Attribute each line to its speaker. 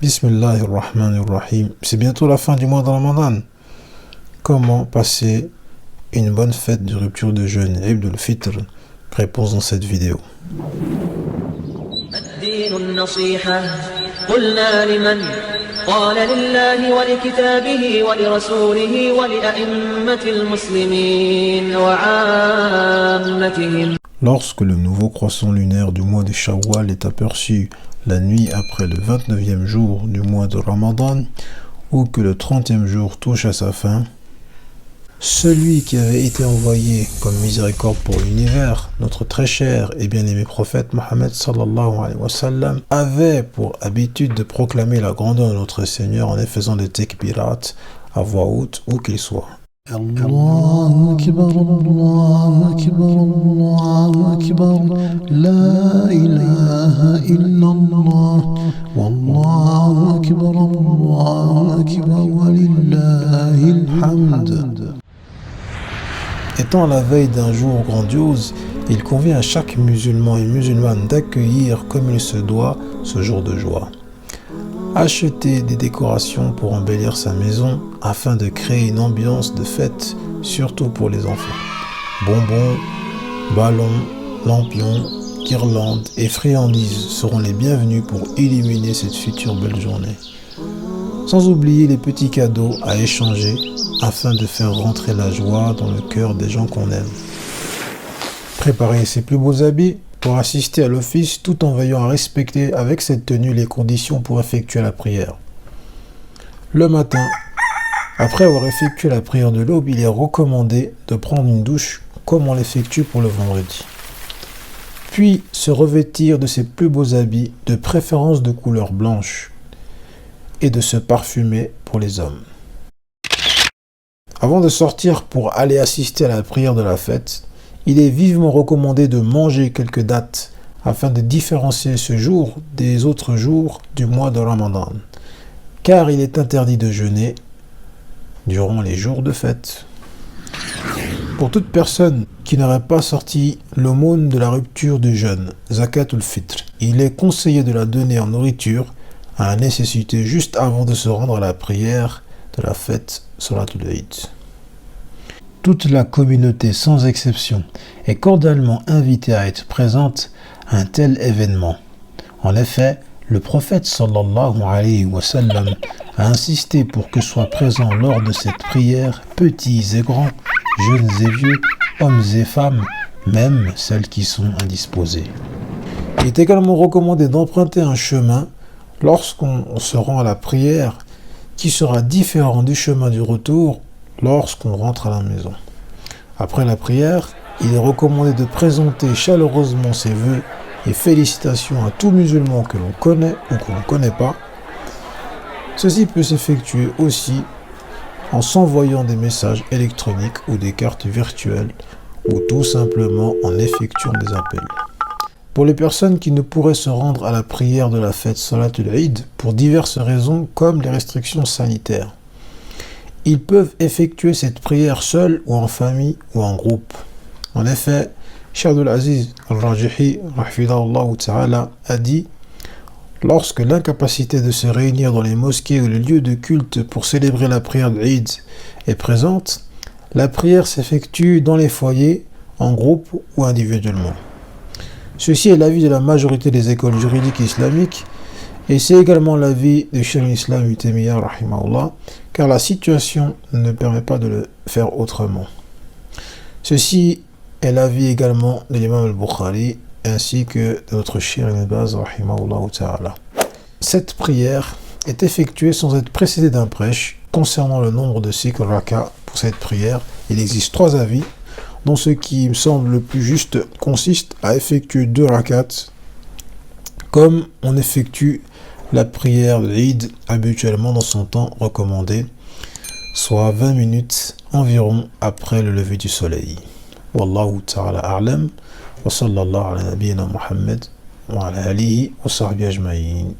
Speaker 1: Bismillahirrahmanirrahim. C'est bientôt la fin du mois de Ramadan. Comment passer une bonne fête de rupture de jeûne, Eid al-Fitr? Réponse dans cette vidéo.
Speaker 2: الدين النصيحة قلنا لمن قال لله ولكتابه ولرسوله ولأئمة المسلمين وعامتهم.
Speaker 1: Lorsque le nouveau croissant lunaire du mois de Shawwal est aperçu la nuit après le 29e jour du mois de Ramadan, ou que le 30e jour touche à sa fin, celui qui avait été envoyé comme miséricorde pour l'univers, notre très cher et bien-aimé prophète Mohammed sallallahu alayhi wa sallam, avait pour habitude de proclamer la grandeur de notre Seigneur en faisant des tekbirat à voix haute où qu'il soit. Allahu Akbar, Allahu Akbar, Allahu Akbar, la ilaha illallah, Wallahu Akbar, Allahu Akbar, walillahil hamd. Étant la veille d'un jour grandiose, il convient à chaque musulman et musulmane d'accueillir comme il se doit ce jour de joie. Acheter des décorations pour embellir sa maison afin de créer une ambiance de fête, surtout pour les enfants. Bonbons, ballons, lampions, guirlandes et friandises seront les bienvenus pour illuminer cette future belle journée. Sans oublier les petits cadeaux à échanger afin de faire rentrer la joie dans le cœur des gens qu'on aime. Préparer ses plus beaux habits pour assister à l'office tout en veillant à respecter avec cette tenue les conditions pour effectuer la prière. Le matin, après avoir effectué la prière de l'aube, il est recommandé de prendre une douche comme on l'effectue pour le vendredi. Puis se revêtir de ses plus beaux habits, de préférence de couleur blanche, et de se parfumer pour les hommes. Avant de sortir pour aller assister à la prière de la fête, il est vivement recommandé de manger quelques dattes afin de différencier ce jour des autres jours du mois de Ramadan, car il est interdit de jeûner durant les jours de fête. Pour toute personne qui n'aurait pas sorti l'aumône de la rupture du jeûne, Zakat al-Fitr, il est conseillé de la donner en nourriture à la nécessité juste avant de se rendre à la prière de la fête Salatul Eid. Toute la communauté, sans exception, est cordialement invitée à être présente à un tel événement. En effet, le prophète sallallahu alayhi wa sallam a insisté pour que soient présents lors de cette prière petits et grands, jeunes et vieux, hommes et femmes, même celles qui sont indisposées. Il est également recommandé d'emprunter un chemin lorsqu'on se rend à la prière qui sera différent du chemin du retour lorsqu'on rentre à la maison. Après la prière, il est recommandé de présenter chaleureusement ses vœux et félicitations à tout musulman que l'on connaît ou que l'on ne connaît pas. Ceci peut s'effectuer aussi en s'envoyant des messages électroniques ou des cartes virtuelles ou tout simplement en effectuant des appels. Pour les personnes qui ne pourraient se rendre à la prière de la fête Salatul Eid pour diverses raisons comme les restrictions sanitaires, ils peuvent effectuer cette prière seuls ou en famille ou en groupe. En effet, Cheikh Abdul Aziz al-Rajihi a dit « Lorsque l'incapacité de se réunir dans les mosquées ou les lieux de culte pour célébrer la prière de Eid est présente, la prière s'effectue dans les foyers, en groupe ou individuellement. » Ceci est l'avis de la majorité des écoles juridiques islamiques et c'est également l'avis de Cheikh al-Islam Ibn Taymiyyah rahimahullah, car la situation ne permet pas de le faire autrement. Ceci est l'avis également de l'imam al-Bukhari ainsi que de notre Cheikh Ibn Baz rahimahullah ta'ala. Cette prière est effectuée sans être précédée d'un prêche. Concernant le nombre de cycles raka pour cette prière, il existe 3 avis, dont ce qui me semble le plus juste consiste à effectuer 2 rakats comme on effectue la prière de l'Eid habituellement dans son temps recommandé, soit 20 minutes environ après le lever du soleil. Wallahu ta'ala a'lam wa sallallahu ala nabiyyina Muhammad wa ala alihi wa sahbihi ajma'in.